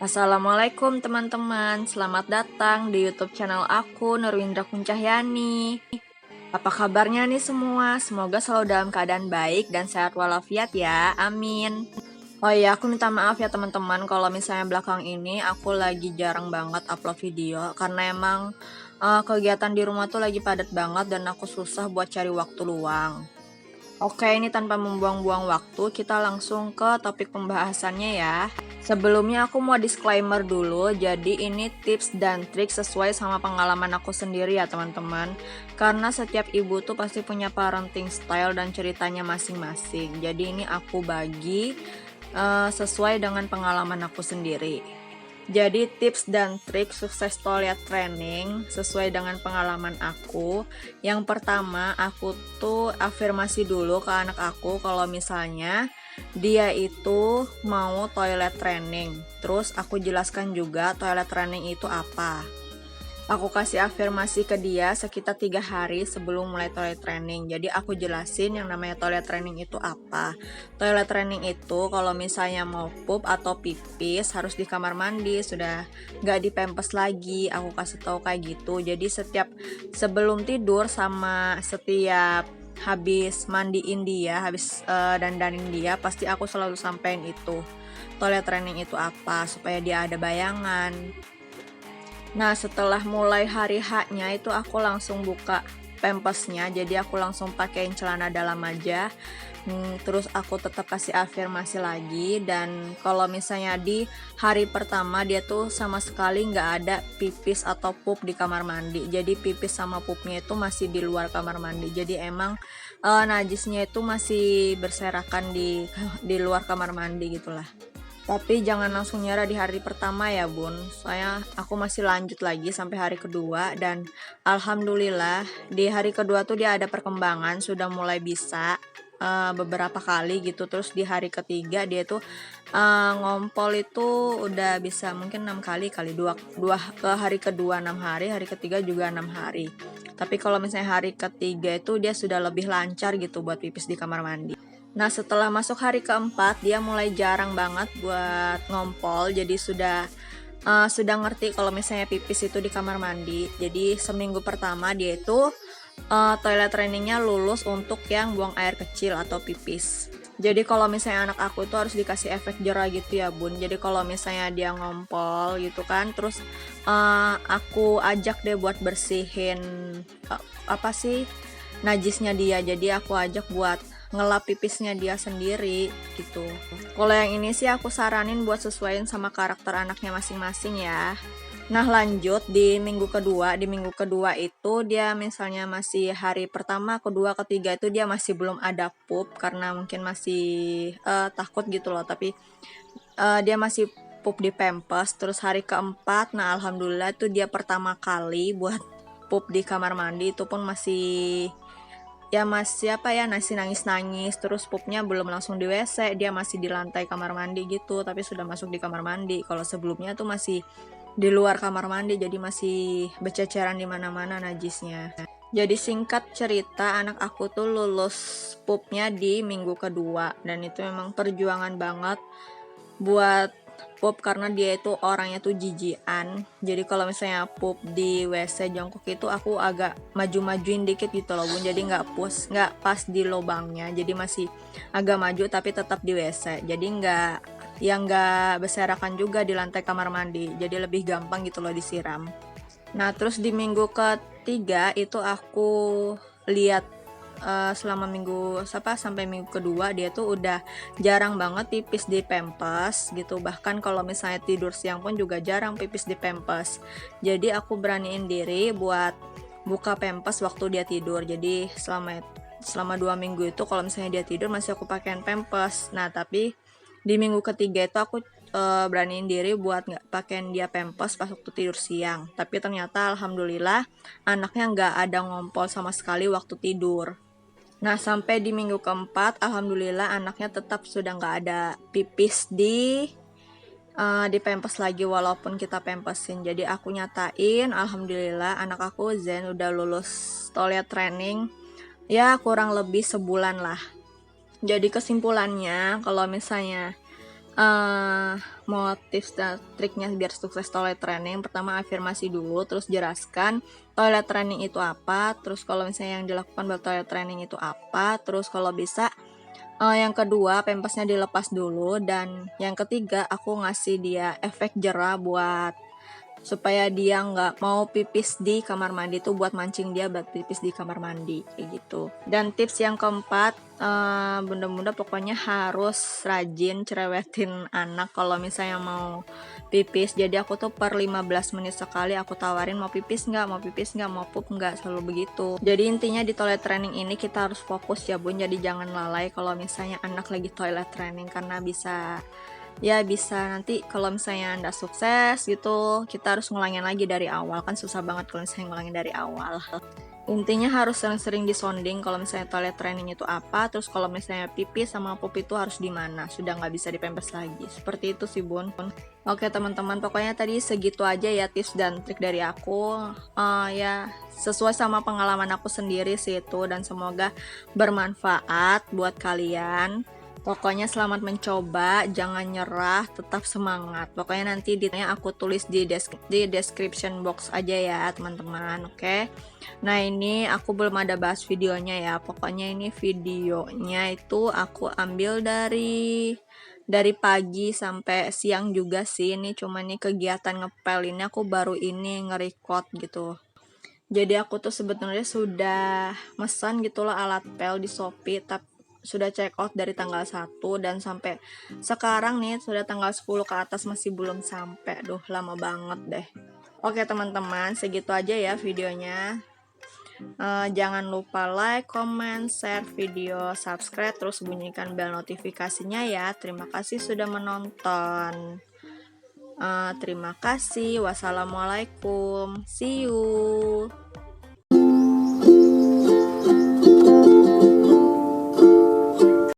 Assalamualaikum teman-teman, selamat datang di YouTube channel aku Nurwindra Kuncahyani. Apa kabarnya nih semua? Semoga selalu dalam keadaan baik dan sehat walafiat ya, amin. Oh iya, aku minta maaf ya teman-teman kalau misalnya belakang ini aku lagi jarang banget upload video karena emang kegiatan di rumah tuh lagi padat banget dan aku susah buat cari waktu luang. Oke, ini tanpa membuang-buang waktu, kita langsung ke topik pembahasannya ya. Sebelumnya aku mau disclaimer dulu, jadi ini tips dan trik sesuai sama pengalaman aku sendiri ya teman-teman. Karena setiap ibu tuh pasti punya parenting style dan ceritanya masing-masing. Jadi ini aku bagi sesuai dengan pengalaman aku sendiri. Jadi tips dan trik sukses toilet training sesuai dengan pengalaman aku. Yang pertama, aku tuh afirmasi dulu ke anak aku kalau misalnya dia itu mau toilet training. Terus aku jelaskan juga toilet training itu apa. Aku kasih afirmasi ke dia sekitar 3 hari sebelum mulai toilet training. Jadi aku jelasin yang namanya toilet training itu apa. Toilet training itu kalau misalnya mau pup atau pipis harus di kamar mandi, sudah nggak di pempes lagi. Aku kasih tahu kayak gitu. Jadi setiap sebelum tidur sama setiap habis mandiin dia, habis dandanin dia, pasti aku selalu sampein itu. Toilet training itu apa supaya dia ada bayangan. Nah, setelah mulai hari H-nya itu aku langsung buka pampasnya, jadi aku langsung pakein celana dalam aja. Terus aku tetap kasih afirmasi lagi, dan kalau misalnya di hari pertama dia tuh sama sekali nggak ada pipis atau pup di kamar mandi. Jadi pipis sama pupnya itu masih di luar kamar mandi. Jadi emang najisnya itu masih berserakan di luar kamar mandi gitulah. Tapi jangan langsung nyerah di hari pertama ya bun, soalnya aku masih lanjut lagi sampai hari kedua, dan alhamdulillah di hari kedua tuh dia ada perkembangan, sudah mulai bisa beberapa kali gitu. Terus di hari ketiga dia tuh ngompol itu udah bisa mungkin 6 kali dua ke hari kedua 6 hari, hari ketiga juga 6 hari. Tapi kalau misalnya hari ketiga itu dia sudah lebih lancar gitu buat pipis di kamar mandi. Nah, setelah masuk hari keempat, dia mulai jarang banget buat ngompol. Jadi sudah ngerti kalau misalnya pipis itu di kamar mandi. Jadi seminggu pertama dia itu toilet trainingnya lulus untuk yang buang air kecil atau pipis. Jadi kalau misalnya anak aku itu harus dikasih efek jerah gitu ya bun. Jadi kalau misalnya dia ngompol gitu kan, terus aku ajak deh buat bersihin najisnya dia. Jadi aku ajak buat ngelap pipisnya dia sendiri gitu. Kalau yang ini sih aku saranin buat sesuaiin sama karakter anaknya masing-masing ya. Nah, lanjut di minggu kedua. Di minggu kedua itu dia misalnya masih hari pertama, kedua, ketiga itu dia masih belum ada pup karena mungkin masih takut gitu loh. Tapi dia masih pup di pampers. Terus hari keempat, nah alhamdulillah itu dia pertama kali buat pup di kamar mandi, itu pun masih nangis-nangis. Terus pupnya belum langsung di WC, dia masih di lantai kamar mandi gitu, tapi sudah masuk di kamar mandi. Kalau sebelumnya tuh masih di luar kamar mandi, jadi masih berceceran di mana-mana najisnya. Jadi singkat cerita, anak aku tuh lulus pupnya di minggu kedua, dan itu memang perjuangan banget buat pup karena dia itu orangnya tuh jijian. Jadi kalau misalnya pup di WC jongkok itu aku agak maju-majuin dikit gitu loh bun, jadi nggak pas di lubangnya, jadi masih agak maju tapi tetap di WC, jadi nggak berserakan juga di lantai kamar mandi, jadi lebih gampang gitu loh disiram. Nah, terus di minggu ketiga itu aku lihat selama sampai minggu kedua dia tuh udah jarang banget pipis di pempes gitu. Bahkan kalau misalnya tidur siang pun juga jarang pipis di pempes. Jadi aku beraniin diri buat buka pempes waktu dia tidur. Jadi selama 2 minggu itu kalau misalnya dia tidur masih aku pakaiin pempes. Nah, tapi di minggu ketiga itu aku beraniin diri buat nggak pakein dia pempes pas waktu tidur siang. Tapi ternyata alhamdulillah anaknya nggak ada ngompol sama sekali waktu tidur. Nah, sampai di minggu keempat, alhamdulillah anaknya tetap sudah nggak ada pipis di pempes lagi walaupun kita pempesin. Jadi aku nyatain, alhamdulillah anak aku Zen udah lulus toilet training. Ya kurang lebih sebulan lah. Jadi kesimpulannya, kalau misalnya motif dan triknya biar sukses toilet training. Pertama afirmasi dulu, terus jelaskan toilet training itu apa, terus kalau misalnya yang dilakukan buat toilet training itu apa, terus kalau bisa yang kedua pampasnya dilepas dulu, dan yang ketiga aku ngasih dia efek jerah buat supaya dia nggak mau pipis di kamar mandi tuh, buat mancing dia buat pipis di kamar mandi kayak gitu. Dan tips yang keempat, bunda-bunda pokoknya harus rajin cerewetin anak kalau misalnya mau pipis. Jadi aku tuh per 15 menit sekali aku tawarin mau pipis nggak, mau pipis nggak, mau pup nggak, selalu begitu. Jadi intinya di toilet training ini kita harus fokus ya bun, jadi jangan lalai kalau misalnya anak lagi toilet training, karena bisa nanti kalau misalnya anda sukses gitu, kita harus ngulangin lagi dari awal, kan susah banget kalau misalnya ngulangin dari awal. Intinya harus sering-sering disonding kalau misalnya toilet training itu apa, terus kalau misalnya pipi sama pup itu harus di mana, sudah nggak bisa dipempes lagi. Seperti itu sih bun. Oke teman-teman, pokoknya tadi segitu aja ya tips dan trik dari aku. Ya sesuai sama pengalaman aku sendiri sih itu, dan semoga bermanfaat buat kalian. Pokoknya selamat mencoba, jangan nyerah, tetap semangat. Pokoknya nanti detailnya aku tulis di description box aja ya teman-teman, oke? Nah ini aku belum ada bahas videonya ya. Pokoknya ini videonya itu aku ambil dari pagi sampai siang juga sih. Ini cuma nih kegiatan ngepel ini aku baru ini nge-record gitu. Jadi aku tuh sebetulnya sudah mesan gitu loh alat pel di Shopee, tapi sudah check out dari tanggal 1 dan sampai sekarang nih sudah tanggal 10 ke atas masih belum sampai. Duh, lama banget deh. Oke teman-teman, segitu aja ya videonya. Jangan lupa like, comment, share video, subscribe, terus bunyikan bel notifikasinya ya. Terima kasih sudah menonton. Terima kasih. Wassalamualaikum. See you.